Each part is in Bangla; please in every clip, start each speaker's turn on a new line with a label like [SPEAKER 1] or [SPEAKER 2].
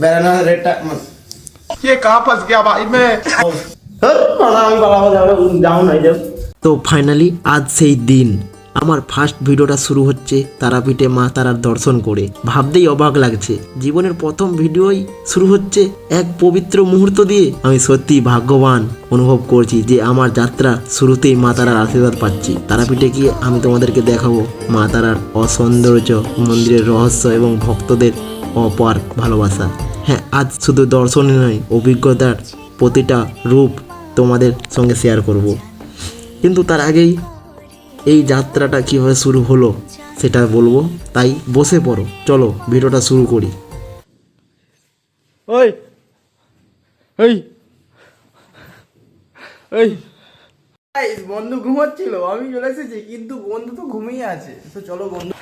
[SPEAKER 1] বেড়ানা রেটটা
[SPEAKER 2] ये कहाँ फंस गया भाई मैं।
[SPEAKER 1] আমি পালাবো যাও নাই যাও।
[SPEAKER 3] তো ফাইনালি আজ সেই দিন আমার ফার্স্ট ভিডিওটা শুরু হচ্ছে তারাপীঠে মা তারার দর্শন করে। ভাবতেই অবাক লাগছে, জীবনের প্রথম ভিডিওই শুরু হচ্ছে এক পবিত্র মুহূর্ত দিয়ে। আমি সত্যি ভাগ্যবান অনুভব করছি যে আমার যাত্রা শুরুতেই মা তারার আশীর্বাদ পাচ্ছি। তারাপীঠে গিয়ে আমি তোমাদেরকে দেখাবো মা তারার অসৌন্দর্য, মন্দিরের রহস্য এবং ভক্তদের অপার ভালোবাসা। হ্যাঁ, আজ শুধু দর্শনই নয়, অভিজ্ঞতার প্রতিটা রূপ তোমাদের সঙ্গে শেয়ার করব। কিন্তু তার আগেই এই যাত্রাটা কীভাবে শুরু হলো সেটা বলবো, তাই বসে পড়ো, চলো ভিডিওটা শুরু করি।
[SPEAKER 1] ওই ওই ওই বন্ধু ঘুমাচ্ছিল, আমি চলে এসেছি, কিন্তু বন্ধু তো ঘুমিয়ে আছে। তো চলো বন্ধু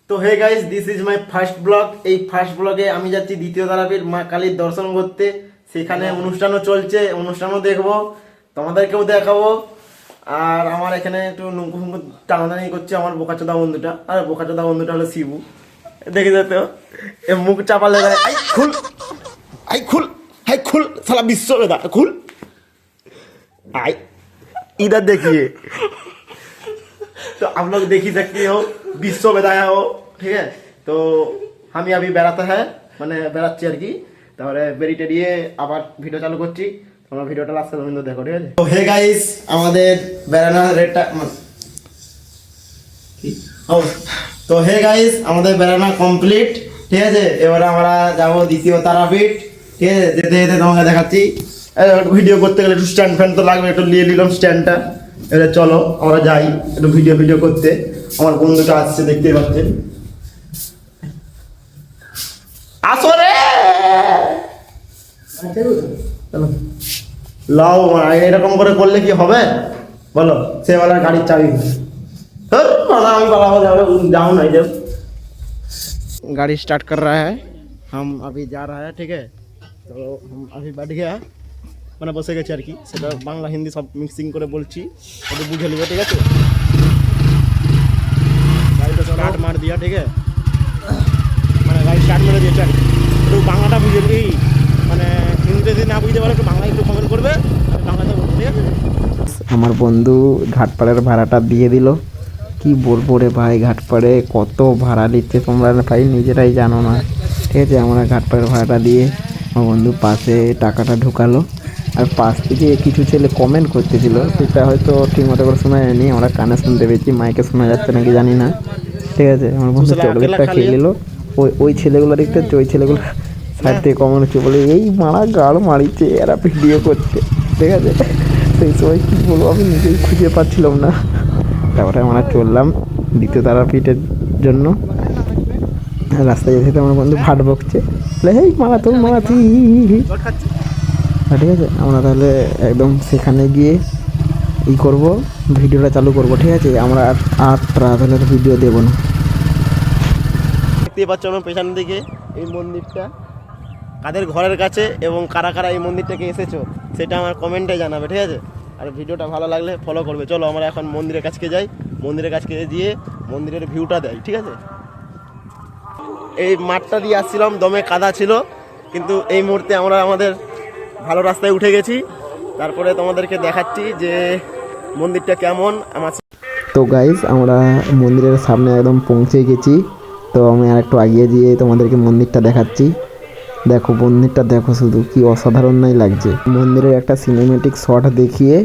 [SPEAKER 1] তো hey guys, this is my first blog. এই ফার্স্ট ব্লগে আমি যাচ্ছি দ্বিতীয় তারাপীঠ মা কালীর দর্শন করতে। সেখানে অনুষ্ঠানও চলছে, অনুষ্ঠানও দেখবো, তোমাদেরকেও দেখাবো। আর আমার এখানে একটু নুঙ্কু ফুঙ্কু টানাটানি করছে আমার বোকাচোদা বন্ধুটা। আর বোকাচোদা বন্ধুটা হলো শিবু, দেখে যেতে এ মুখ চাপালে আই খুল, আই খুল, হাই খুল, সালা বিশ্ব বেদা খুল, আই इधर देखिए। तो आप लोग देख ही सकते हो, विश्व बेदाया हो, ठीक है। तो हम अभी बेড়াতে है, মানে বেড়াচ্ছি আর কি। তারপরে বেরিয়ে টেরিয়ে আবার ভিডিও চালু করছি, তোমরা ভিডিওটা লাস্ট পর্যন্ত দেখো, ঠিক আছে। তো হে গাইস, আমাদের বেড়ানো রেটটা তো হে গাইস, আমাদের বেড়ানো কমপ্লিট, ঠিক আছে। এবারে আমরা যাবো দ্বিতীয় তারাপীঠ, ঠিক আছে। যেতে যেতে তোমাকে দেখাচ্ছি। ভিডিও করতে গেলে একটু স্ট্যান্ড ফ্যান তো লাগবে, একটু নিয়ে নিলাম স্ট্যান্ডটা। এবারে চলো আমরা যাই একটু ভিডিও করতে। আমার বন্ধুটা আসছে, দেখতেই পাচ্ছেন। আসো রে, চলো লাও। এরকম করে করলে কি হবে বলো? সেওয়ালার গাড়ির চাবি আমি পালাবো, যাও নাই যাও। गाड़ी स्टार्ट कर रहा है, हम अभी जा रहा है, ठीक है। तो हम अभी बैठ गया, মানে বসে গেছি আর কি। সেটা বাংলা হিন্দি সব মিক্সিং করে বলছি, একটু বুঝে নেবে, ঠিক আছে। গাড়িটা স্টার্ট মার দিয়া, ঠিক আছে, মানে গাড়ি স্টার্ট মেরে দিয়েছে আর কি। একটু বাংলাটা বুঝে নিই, মানে হিন্দিতে যদি না বুঝতে পারে একটু বাংলা একটু কমেন্ট করবে, বাংলাতে বলবো, ঠিক আছে।
[SPEAKER 3] আমার বন্ধু ঘাটপাড়ের ভাড়াটা দিয়ে দিল। কি বলবো রে ভাই, ঘাটপাড়ে কত ভাড়া নিচ্ছে তোমরা ভাই নিজেরাই জানো না, ঠিক আছে। আমরা ঘাটপাড়ের ভাড়াটা দিয়ে আমার বন্ধু পাশে টাকাটা ঢুকালো। আর পাশ থেকে কিছু ছেলে কমেন্ট করতেছিল, সেটা হয়তো ঠিক মতো করে শোনা যায়নি, আমরা কানে শুনতে পেয়েছি, মাইকে শোনা যাচ্ছে নাকি জানি না, ঠিক আছে। আমার বন্ধু চকলেটটা খেয়ে নিল। ওই ছেলেগুলো দেখতে হচ্ছে, ওই ছেলেগুলো সাইড থেকে কমেন্ট হচ্ছে, বলে এই মারা গাড় মারিছে, এরা ভিডিও করছে, ঠিক আছে। সেই সময় কী বলবো আমি নিজেই খুঁজে পাচ্ছিলাম না। তারপরে আমরা চললাম দ্বিতীয় তারাপীঠের জন্য। রাস্তায় যেতে আমার বন্ধু ভাট বকছে, এই মারা তোর মারা তুই, ঠিক আছে। আমরা তাহলে একদম সেখানে গিয়ে করব, ভিডিওটা চালু করব, ঠিক আছে। আমরা আর ট্রাভেলের ভিডিও দেবো না।
[SPEAKER 1] দেখতেই পাচ্ছ আমার পেছন দিকে এই মন্দিরটা কাদের ঘরের কাছে, এবং কারা কারা এই মন্দিরটাকে এসেছো সেটা আমার কমেন্টে জানাবে, ঠিক আছে। আর ভিডিওটা ভালো লাগলে ফলো করবে। চলো আমরা এখন মন্দিরের কাছকে যাই, মন্দিরের কাছকে গিয়ে মন্দিরের ভিউটা দেয়, ঠিক আছে। এই মাঠটা দিয়ে আসছিলাম, দমে কাদা ছিল, কিন্তু এই মুহূর্তে আমরা আমাদের ভালো রাস্তায় উঠে গেছি। তারপরে তোমাদেরকে দেখাচ্ছি যে মন্দিরটা কেমন। আমার
[SPEAKER 3] তো গাইস, আমরা মন্দিরের সামনে একদম পৌঁছে গেছি। তো আমি আর একটু আগিয়ে দিয়ে তোমাদেরকে মন্দিরটা দেখাচ্ছি। দেখো মন্দিরটা, দেখো শুধু কি অসাধারণই লাগছে। মন্দিরের একটা সিনেমেটিক শট দেখিয়ে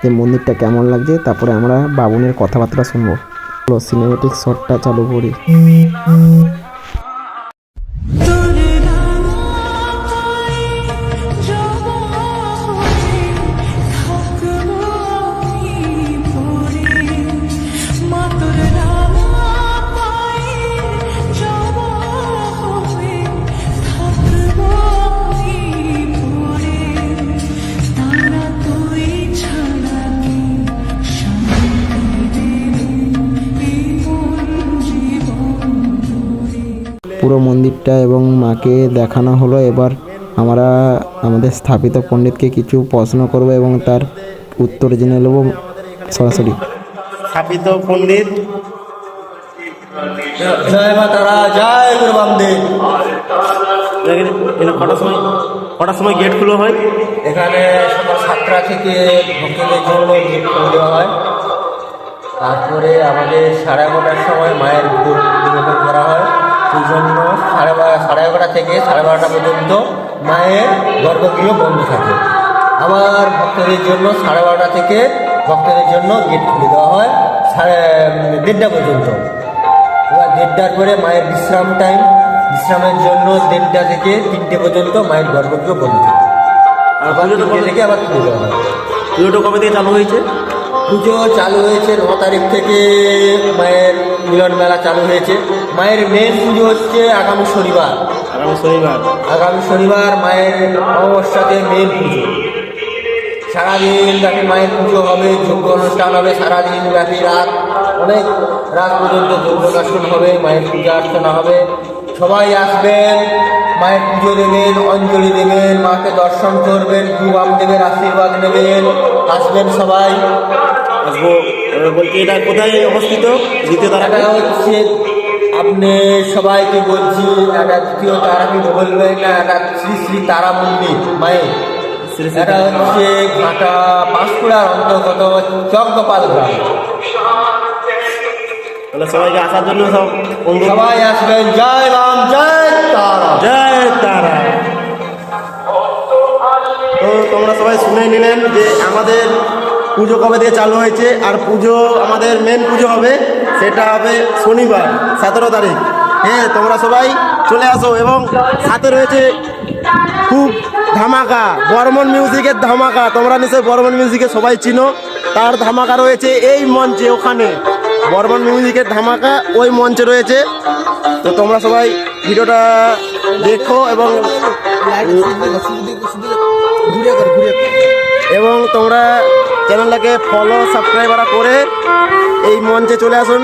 [SPEAKER 3] যে মন্দিরটা কেমন লাগছে, তারপরে আমরা বাবুনের কথাবার্তা শুনবো। সিনেমেটিক শটটা চালু করি। পুরো মন্দিরটা এবং মাকে দেখানো হলো। এবার আমরা আমাদের স্থাপিত পণ্ডিতকে কিছু প্রশ্ন করব এবং তার উত্তর জেনে নেব সরাসরি।
[SPEAKER 1] স্থাপিত পণ্ডিত।
[SPEAKER 4] জয় মা তারা, জয় গুরু বামদেব।
[SPEAKER 1] এখানে কটার সময় গেট খুলে হয়?
[SPEAKER 4] এখানে সকাল 7টা থেকে ভক্তদের জন্য গেট খুলে দেওয়া হয়। তারপরে আমাদের 11:30টার সময় মায়ের ভোগ নিবেদন করা হয়। সেই জন্য 11:30 থেকে 12:30 পর্যন্ত মায়ের গর্ভগৃহ বন্ধ থাকে। আবার ভক্তদের জন্য 12:30 থেকে ভক্তদের জন্য গেট খুলে দেওয়া হয় 1:30টা পর্যন্ত। এবার 1:30টার পরে মায়ের বিশ্রাম টাইম, বিশ্রামের জন্য 1:30টা থেকে 3টে পর্যন্ত মায়ের গর্ভগৃহ বন্ধ থাকে। আবার 3টে থেকে আবার খুলে দেওয়া হয়।
[SPEAKER 1] পুজোটা কবে থেকে চালু হয়েছে?
[SPEAKER 4] পুজো চালু হয়েছে 9 তারিখ থেকে। মায়ের মিলন মেলা চালু হয়েছে। মায়ের মেন পুজো হচ্ছে আগামী শনিবার। আগামী শনিবার মায়ের অমাবস্যাতে মেন পুজো। সারাদিন ব্যাপী মায়ের পুজো হবে, যজ্ঞ অনুষ্ঠান হবে, সারাদিন ব্যাপী অনেক রাত পর্যন্ত যজ্ঞাসন হবে, মায়ের পূজা অর্চনা হবে। সবাই আসবেন, মায়ের পুজো দেবেন, অঞ্জলি দেবেন, মাকে দর্শন করবেন, গুরু বামদেবের আশীর্বাদ নেবেন। আসবেন সবাই।
[SPEAKER 1] আসবো। বলছি এটা কোথায় অবস্থিত? দ্বিতীয় তারা
[SPEAKER 4] এটা হচ্ছে, আপনি সবাইকে বলছি, এটা দ্বিতীয় তারাপীঠ বলবেন না, এটা শ্রী শ্রী তারা মন্দির মায়ের। এটা হচ্ছে ঘাটা পাঁশকুড়ার অন্তর্গত চকগোপাল গ্রাম।
[SPEAKER 1] তাহলে সবাইকে আসার জন্য সব
[SPEAKER 4] সবাই আসবেন। জয় রাম, জয় তারা,
[SPEAKER 1] জয় তারা। তো তোমরা সবাই শুনে নিলেন যে আমাদের পুজো কবে থেকে চালু হয়েছে। আর পুজো, আমাদের মেন পুজো হবে, সেটা হবে শনিবার 17 তারিখ। হ্যাঁ, তোমরা সবাই চলে আসো। এবং সাথে রয়েছে খুব ধামাকা, বর্মন মিউজিকের ধামাকা। তোমরা নিশ্চয়ই বর্মন মিউজিকে সবাই চিনো, তার ধামাকা রয়েছে এই মঞ্চে। ওখানে বর্মন মিউজিকের ধামাকা ওই মঞ্চে রয়েছে। তো তোমরা সবাই ভিডিওটা দেখো এবং তোমরা চ্যানেলটাকে ফলো সাবস্ক্রাইব করে এই মঞ্চে চলে আসুন।